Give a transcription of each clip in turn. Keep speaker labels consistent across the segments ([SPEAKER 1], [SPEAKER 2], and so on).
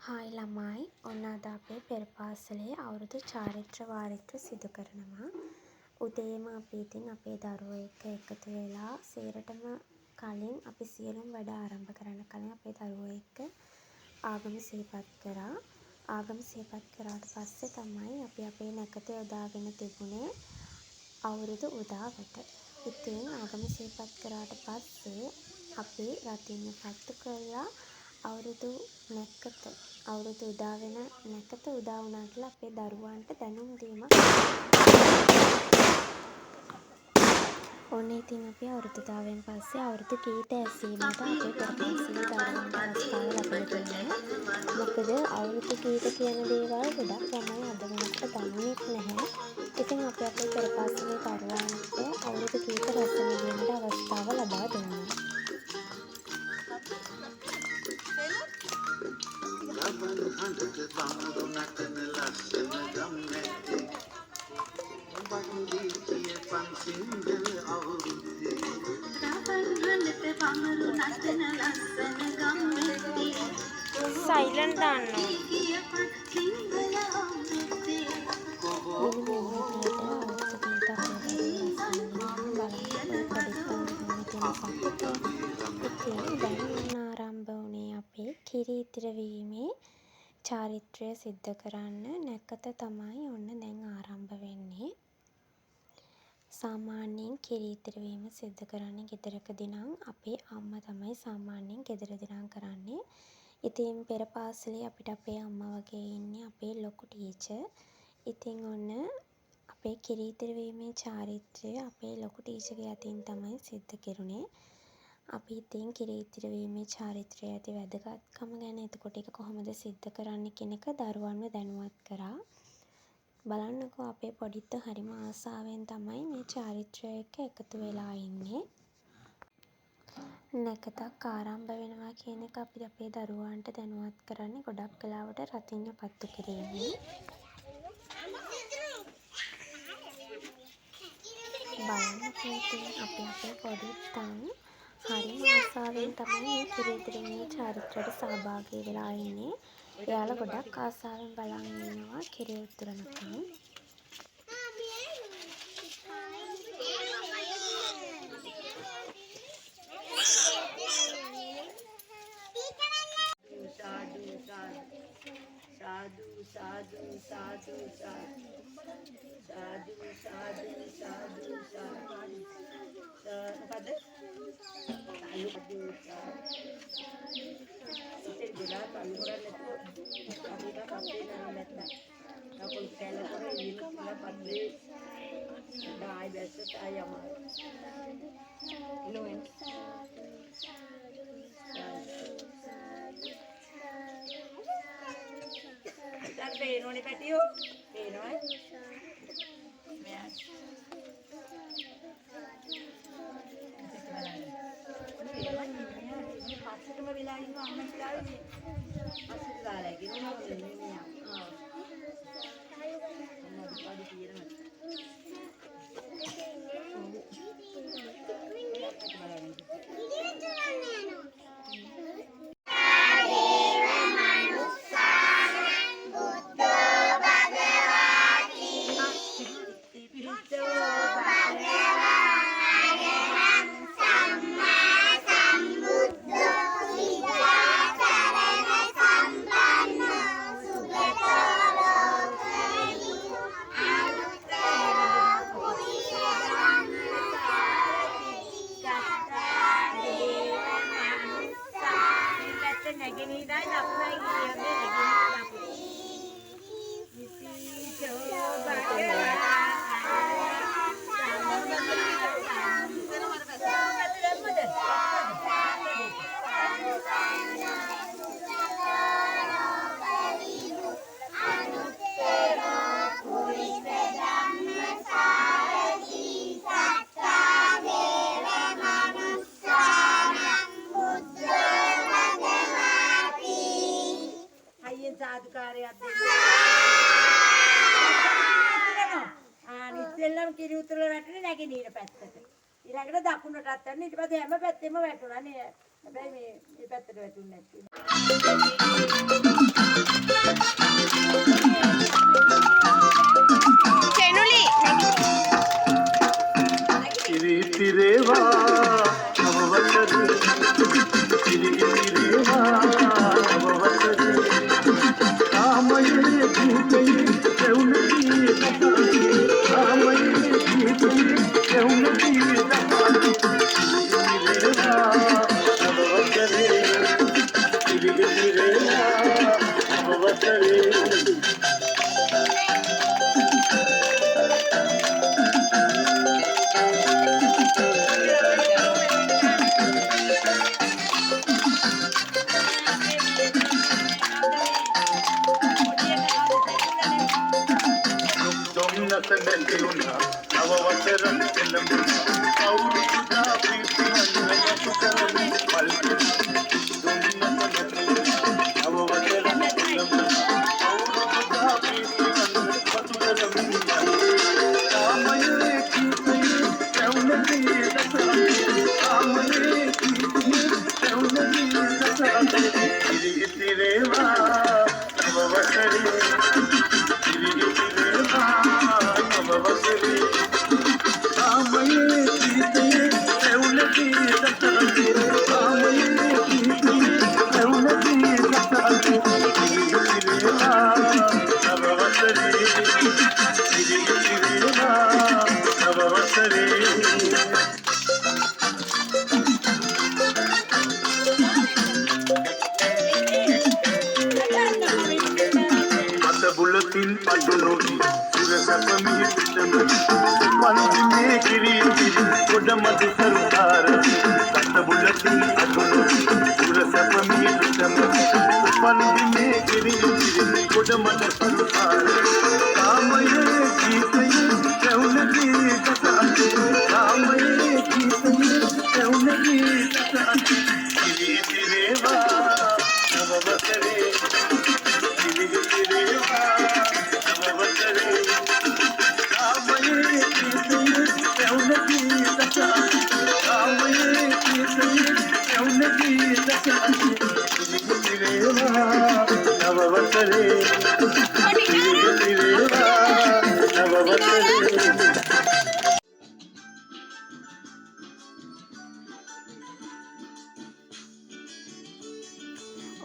[SPEAKER 1] Hi ළමයි ඔන්න අද අපේ පෙර පාසලේ අවුරුදු චාරිත්‍ර වාරිත්‍ර සිදු කරනවා. උදේම අපි ඉතින් අපේ දරුවෝ එක්ක එකතු වෙලා සේරටම කලින් අපි සියලුම වැඩ ආරම්භ කරන්න කලින් අපේ දරුවෝ එක්ක ආගම සිහිපත් කරා. ආගම සිහිපත් කරාට පස්සේ තමයි අපි අපේ නැකත යොදාගෙන තිබුණේ අවුරුදු උදාවට. ඉතින් ආගම සිහිපත් කරාට පස්සේ අපි රතින්න පත්තු කරලා අවුරුදු උදා වෙන නැකත උදා වුණා කියලා අපේ දරුවන්ට දැනුම් දීමක්. ඔන්න ඉතින් අපි අවුරුදු උදාවෙන් පස්සේ අවුරුදු ගීත ඇසීමට අපේ පෙර පාසලේ දරුවන්ට අවස්ථාව ලැබලා තියෙනවා. මොකද අවුරුදු ගීත කියන දේවල් ගොඩක් ළමයි අද වෙනකොට දන්නේ නැහැ. ඉතින් අපි අපේ පෙර පාසලේ දරුවන්ට අවුරුදු ගීත රස විඳින්නට අවස්ථාව ලබා දුන්නා.
[SPEAKER 2] හඬක බමුණු නටන ලස්සන ගම්මැද්දේ බණ්ඩී කිය පන්සිංගල අවුරුද්දේ හඬක බමුණු නටන ලස්සන ගම්මැද්දේ
[SPEAKER 1] සයිලන්ට් දාන්න කිරි ඉතිරවීමේ චාරිත්‍රය සිද්ධ කරන්න නැකත තමයි ඔන්න දැන් ආරම්භ වෙන්නේ. සාමාන්‍යයෙන් කිරි ඉතිරවීම සිද්ධ කරන්නේ ගෙදරකදී නම් අපේ අම්මා තමයි සාමාන්‍යයෙන් ගෙදරදී නම් කරන්නේ. ඉතින් පෙර පාසලේ අපිට අපේ අම්මා වගේ ඉන්නේ අපේ ලොකු ටීචර්. ඉතින් ඔන්න අපේ කිරි ඉතිරවීමේ චාරිත්‍රය අපේ ලොකු ටීචර්ගේ අතින් තමයි සිද්ධ කෙරුණේ. අපි ඉතින් කිරි ඉතිරවීමේ චාරිත්‍රය ඇති වැදගත්කම ගැන එතකොට ඒක කොහොමද සිද්ධ කරන්නේ කියන එක දරුවන්ව දැනුවත් කරා. බලන්නකෝ අපේ පොඩිත් හරිම ආසාවෙන් තමයි මේ චාරිත්‍රය එක්ක එකතු වෙලා ඉන්නේ. නැකතක් ආරම්භ වෙනවා කියන එක අපි අපේ දරුවන්ට දැනුවත් කරන්නේ ගොඩක් වෙලාවට රතිඤ්ඤ පත්තු කිරීමෙන්. බලන්නකෝ ඉතින් අපි අපේ පොඩිත්තන් හරිම ආසාවෙන් තමයි මේ කිරි ඉතිරවීමේ චාරිත්‍රයට සහභාගී වෙලා ඉන්නේ. එයාලා ගොඩක් ආසාවෙන් බලන් ඉන්නවා කිරි උතුරනකම්.
[SPEAKER 3] साधु साधु साधु साधु साधु साधु साधु साधु මොකද අලුත් ඉතින් ගොඩාක් අලුරක් නැතුව අපිට කපේ නැත්නම් අපුල් කැල කරේ ඉන්න පද්දේ ඩායි බැස්ස තයම ඉලෝෙන් පේනෝනේ පැටියෝ පේනවා පස්සටම වෙලා ඉන්න අම්මා ඉස්සරහේ පස්සට දාලා ගෙනවා මෙයා කිරි උතුරල වැටුනේ නැගෙනහිර පැත්තට. ඊළඟට දකුණටත් යන ඊට පස්සේ හැම පැත්තෙම වැටුණා නේ. හැබැයි මේ පැත්තට වැටුනේ නැති.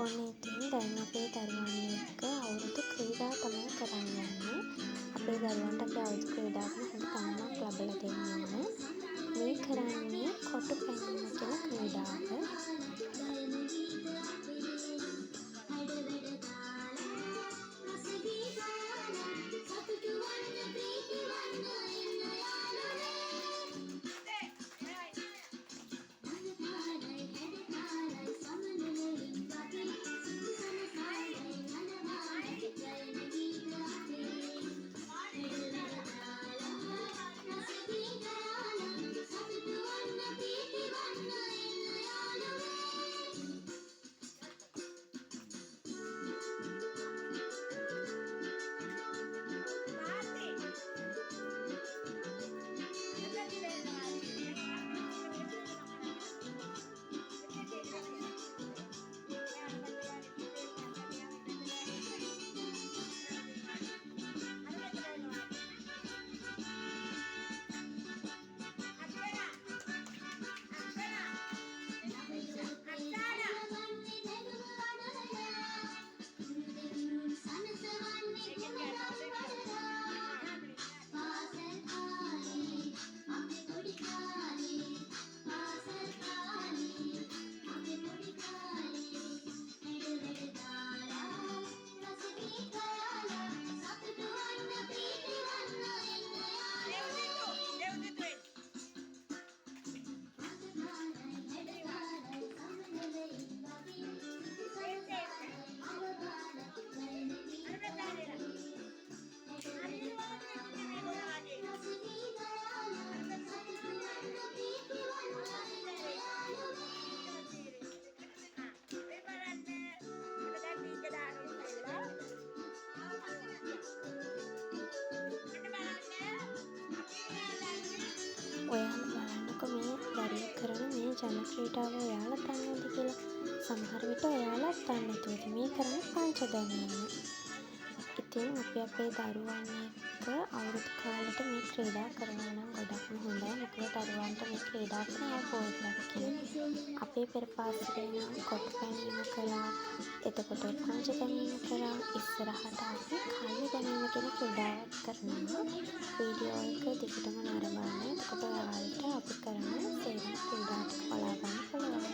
[SPEAKER 1] ඔන්න ඉතින් දැන් අපේ දරුවන් එක්ක අවුරුදු ක්‍රීඩා තමයි කරන්න යන්නේ. අපේ දරුවන්ට අපි අවුරුදු ක්‍රීඩාවක හොඳ තනුමක් ලබලා දෙන්න ඕන. මේ කරන්නේ කොටු පැනීම කියන ක්‍රීඩාව. ඔයාලා බලන්නකො මේ දරුවෝ කරන මේ ජන ක්‍රීඩාව ඔයාලා දන්නවද කියලා. සමහර විට ඔයාලත් දන්නේ නැතුව මේ කරන්නේ පංච දැනීම. ඉතින් අපි අපේ දරුවන් එක්ක අවුරුදු කාලෙට මේ ක්‍රීඩා කරනවා නම් ගොඩක්ම හොඳයි. මොකද දරුවන්ට මේ ක්‍රීඩා කරන අවබෝධයක් තියෙනවා. අපේ පෙර පාසලේ නම් කොටු පැනීම කළා. එතකොට පංච දැනීම කළා. ඉස්සරහට අපි කල්ලි දැනීම කියන ක්‍රීඩාවක් කරනවා. වීඩියෝ එක දිගටම නරඹන්න. එතකොට ඔයාලට අපි කරන සේම ක්‍රීඩා ටික බලා ගන්න පුළුවන්.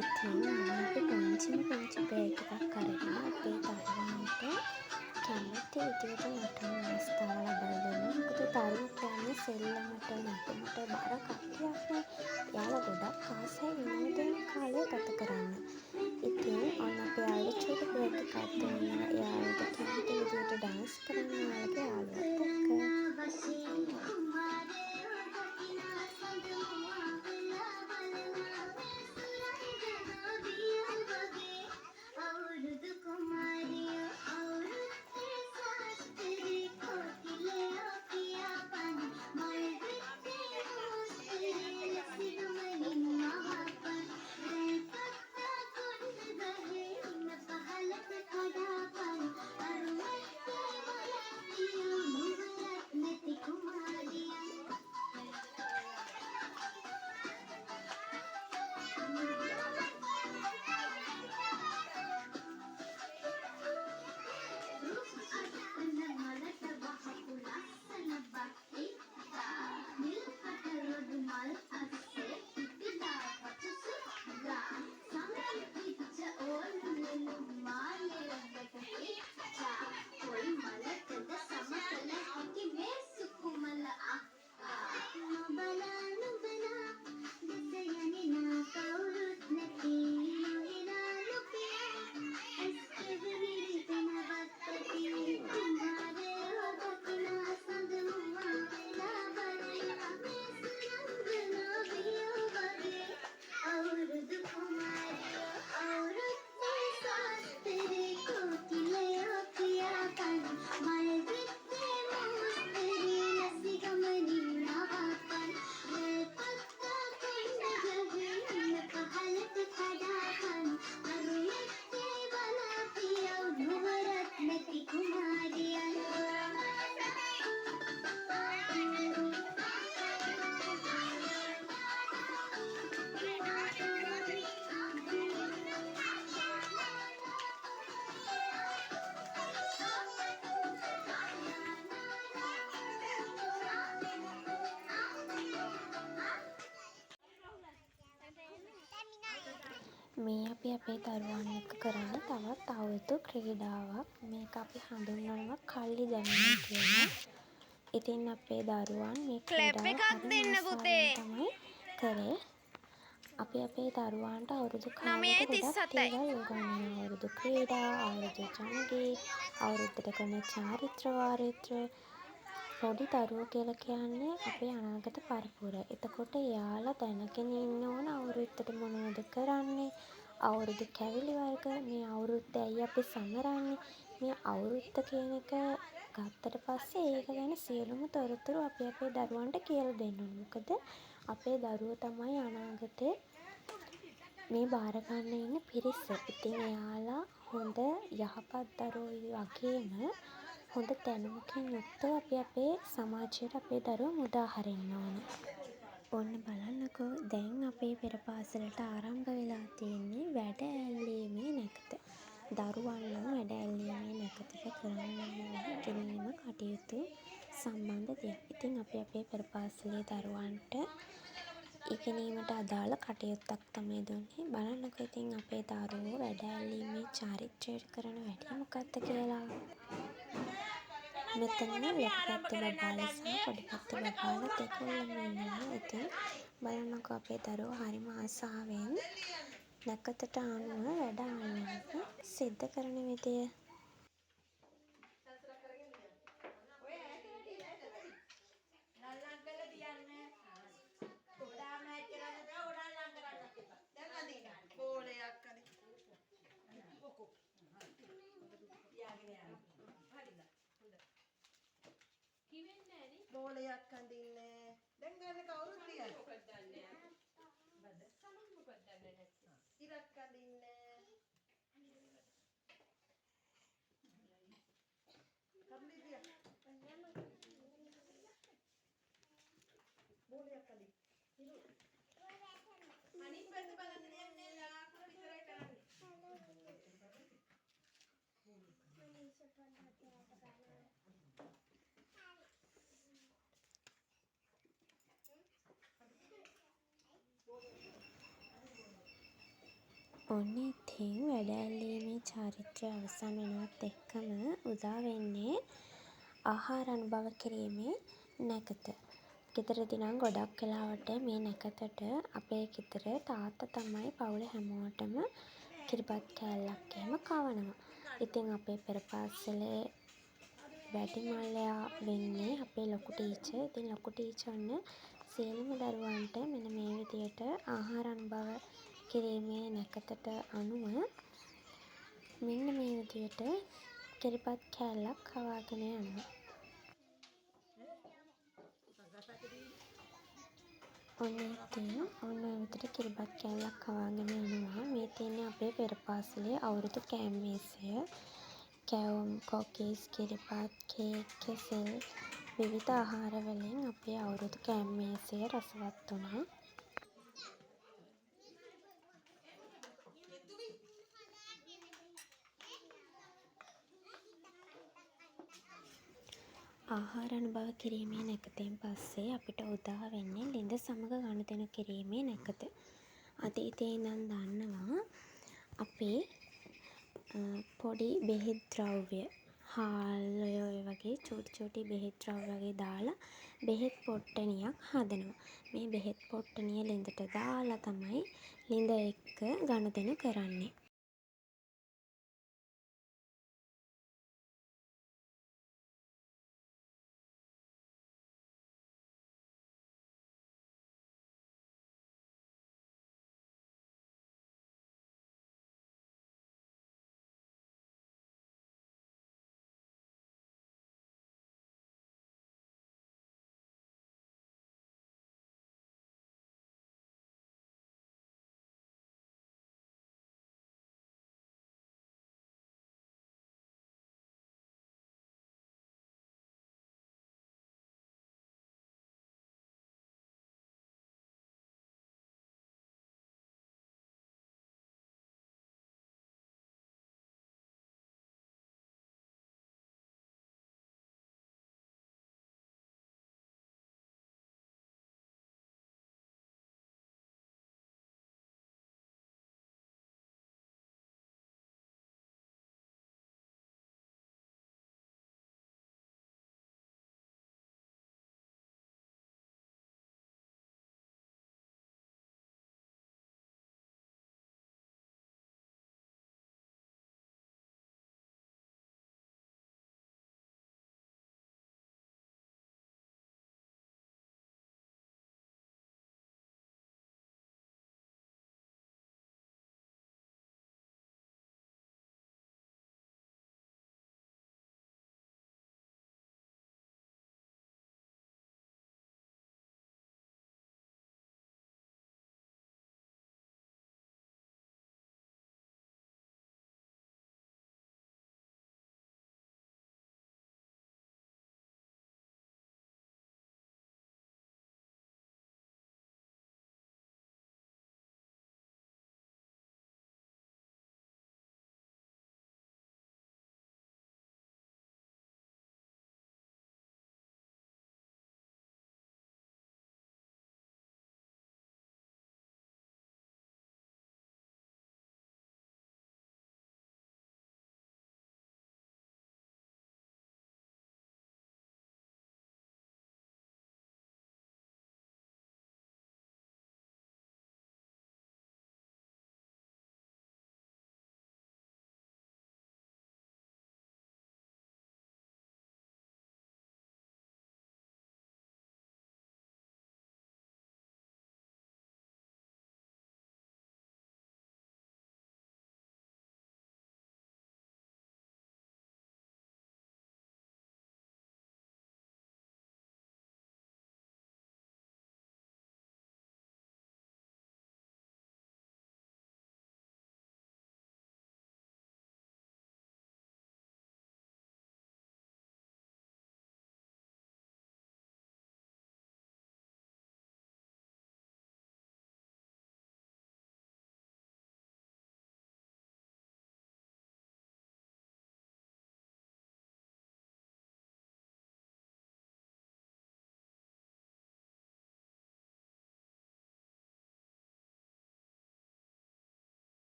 [SPEAKER 1] ඉතින් අපි පුංචි බ්‍රේක් එකක් අරගෙන අපේ දරුවන්ට කැමති විදියට නටන්න අවස්ථාව ලබා දෙනවා. මොකද දරුවෝ කියන්නේ සෙල්ලමට නටනට බර කට්ටියක්නේ. එයාලා ගොඩක් ආසයි විනෝදයෙන් කාලය ගත කරන්න. ඉතින් ඔන්න අපි එයාලට චූටි බ්‍රේක් එකක් දුන්නා. එයාලට කැමති විදියට ඩාන්ස් කරන්න එයාලගේ යාළුවොත් එක්ක. මේ අපි අපේ දරුවන් එක්ක කරන තවත් අවුරුදු ක්‍රීඩාවක්. මේක අපි හඳුන්වනවා කල්ලි දැමීම කියලා. ඉතින් අපේ දරුවන් මේ ක්‍රීඩාව තමයි කරේ. අපි අපේ දරුවන්ට අවුරුදු කාලෙට ගොඩක් දේවල් උගන්වනවා. අවුරුදු ක්‍රීඩා, අවුරුදු ජනගී, අවුරුද්දට කරන චාරිත්‍ර වාරිත්‍ර. පොඩි දරුවෝ කියලා කියන්නේ අපේ අනාගත පරපුර. එතකොට එයාලා දැනගෙන ඉන්න ඕන අවුරුද්දට මොනවද කරන්නේ, අවුරුදු කැවිලි වර්ග, මේ අවුරුද්ද ඇයි අපි සමරන්නේ, මේ අවුරුද්ද කියන එක ගත්තට පස්සේ ඒක ගැන සියලුම තොරතුරු අපි අපේ දරුවන්ට කියලා දෙන්න ඕන. මොකද අපේ දරුවෝ තමයි අනාගතේ මේ බාර ගන්න ඉන්න පිරිස. ඉතින් එයාලා හොඳ යහපත් දරුවෝ වගේම හොඳ දැනුමකින් යුක්තව අපි අපේ සමාජයට අපේ දරුවෝ මුදා හරින්න ඕන. ඔන්න බලන්නකෝ දැන් අපේ පෙර පාසලට ආරම්භ වෙලා තියෙන්නේ වැඩ ඇල්ලීමේ නැකත. දරුවන් නම් වැඩ ඇල්ලීමේ නැකතට කරන්න ඕන ඉගෙනීම කටයුතු සම්බන්ධ දෙයක්. ඉතින් අපි අපේ පෙර පාසලේ දරුවන්ට ඉගෙනීමට අදාළ කටයුත්තක් තමයි දුන්නේ. බලන්නකෝ ඉතින් අපේ දරුවෝ වැඩ ඇල්ලීමේ චාරිත්‍රයට කරන වැඩේ මොකක්ද කියලා. මෙතන ලොකු පැත්ත බබාලා සහ පොඩි පැත්ත බබාලා දෙකෝලම ඉන්නවා. ඉතින් බලන්නකෝ අපේ දරුවෝ හරිම ආසාවෙන් නැකතට අනුව වැඩ අල්ලන්න සිද්ධ කරන විදිය.
[SPEAKER 3] බෝලයක් අඳින්නේ. දැන් ගන්න කවුරුත් තියන්නේ. මොකක්ද දන්නේ? ඉරක් අඳින්නේ. කම්බිදියා. බෝලයක් අඳින්න. අනිත් පැත්ත බලන්න යන්නේ ලාකුර විතරයි කරන්නේ.
[SPEAKER 1] ඔන්න ඉතින් වැඩ ඇල්ලීමේ චාරිත්‍රය අවසන් වෙනවත් එක්කම උදා වෙන්නේ ආහාර අනුභව කිරීමේ නැකත. ගෙදරදි නම් ගොඩක් වෙලාවට මේ නැකතට අපේ ගෙදර තාත්තා තමයි පවුලේ හැමෝටම කිරිබත් කෑල්ලක් එහෙම කවනවා. ඉතින් අපේ පෙර පාසලේ වැඩිමල්ලයා වෙන්නේ අපේ ලොකු ටීචර්. ඉතින් ලොකු ටීචර් ඔන්න සියලුම දරුවන්ට මෙන්න මේ විදියට ආහාර අනුභව කිරීමේ නැකතට අනුව මෙන්න මේ විදියට කිරිබත් කෑල්ලක් කවාගෙන යනවා. ඔන්න ඉතින් ඔන්න ඔය විදියට කිරිබත් කෑල්ලක් කවාගෙන යනවා. මේ තියෙන්නේ අපේ පෙර පාසලේ අවුරුදු කෑම මේසය. කැවුම්, කොකිස්, කිරිබත්, කේක්, කෙසෙල් විවිධ ආහාර වලින් අපේ අවුරුදු කෑම මේසය රසවත් වුණා. ආහාර අනුභව කිරීමේ නැකතෙන් පස්සේ අපිට උදා වෙන්නේ ළිඳ සමග ගනුදෙනු කිරීමේ නැකත. අතීතයේ ඉඳන් දන්නවා අපි පොඩි බෙහෙත් ද්‍රව්‍ය හාල් ඔය වගේ චූටි චූටි බෙහෙත් ද්‍රව්‍ය වගේ දාලා බෙහෙත් පොට්ටනියක් හදනවා. මේ බෙහෙත් පොට්ටනිය ළිඳට දාලා තමයි ළිඳ එක්ක ගනුදෙනු කරන්නේ.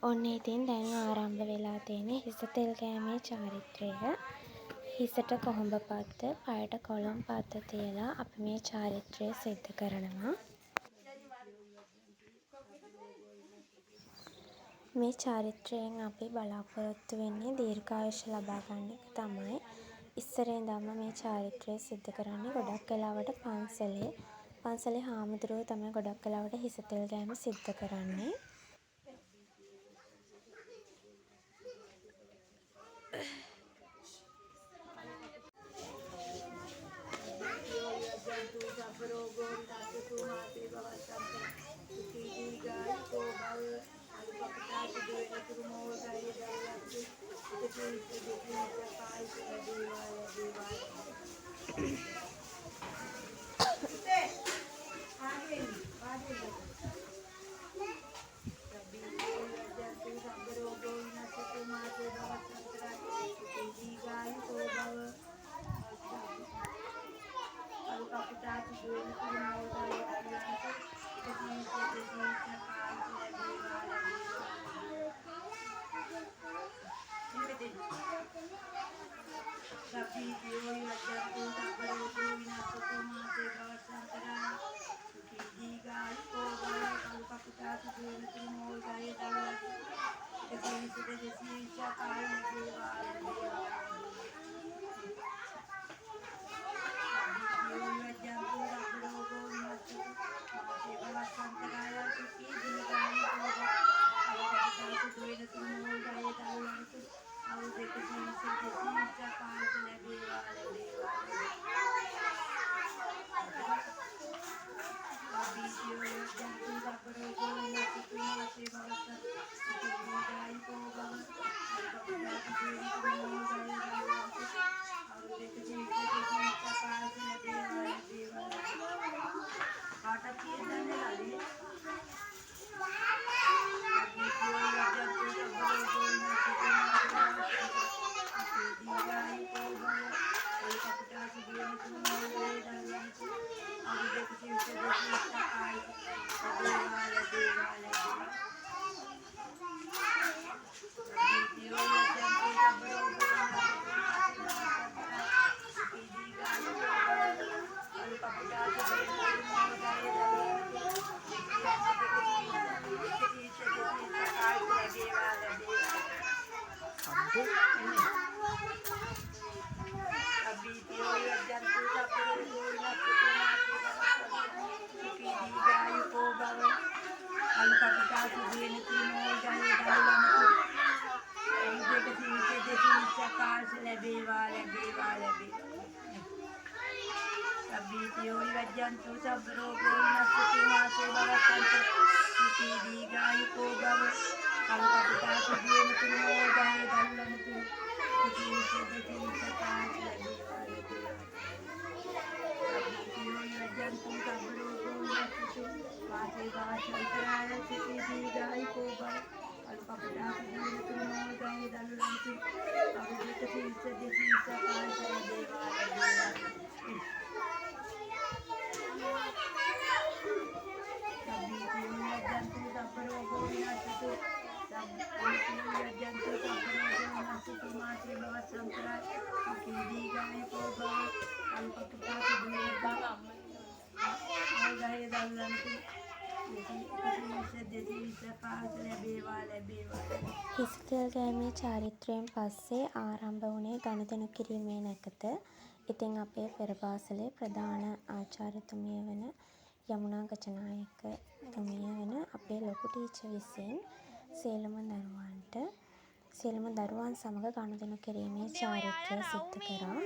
[SPEAKER 1] ඔන්න ඉතින් දැන් ආරම්භ වෙලා තියෙන හිස තෙල් ගෑමේ චාරිත්‍රය. හිසට කොහොඹ පත්ත, පයට කොළොම් පත්ත තියලා අපි මේ චාරිත්‍රය සිද්ධ කරනවා. මේ චාරිත්‍රයෙන් අපි බලාපොරොත්තු වෙන්නේ දීර්ඝායුෂ ලබා ගන්න එක තමයි. ඉස්සර ඉඳන්ම මේ චාරිත්‍රය සිද්ධ කරන්නේ ගොඩක් වෙලාවට පන්සලේ හාමුදුරුවෝ තමයි ගොඩක් වෙලාවට හිස තෙල් ගෑම සිද්ධ කරන්නේ. හිස තෙල් ගෑමේ චාරිත්‍රයෙන් පස්සේ ආරම්භ වුණේ ගනුදෙනු කිරීමේ නැකත. ඉතින් අපේ පෙර පාසලේ ප්‍රධාන ආචාර්යතුමිය වන යමුනා ගජනායකතුමිය වන අපේ ලොකු ටීචර් විසින් සියලුම දරුවන් සමග ගනුදෙනු කිරීමේ චාරිත්‍රය සිද්ධ කරා.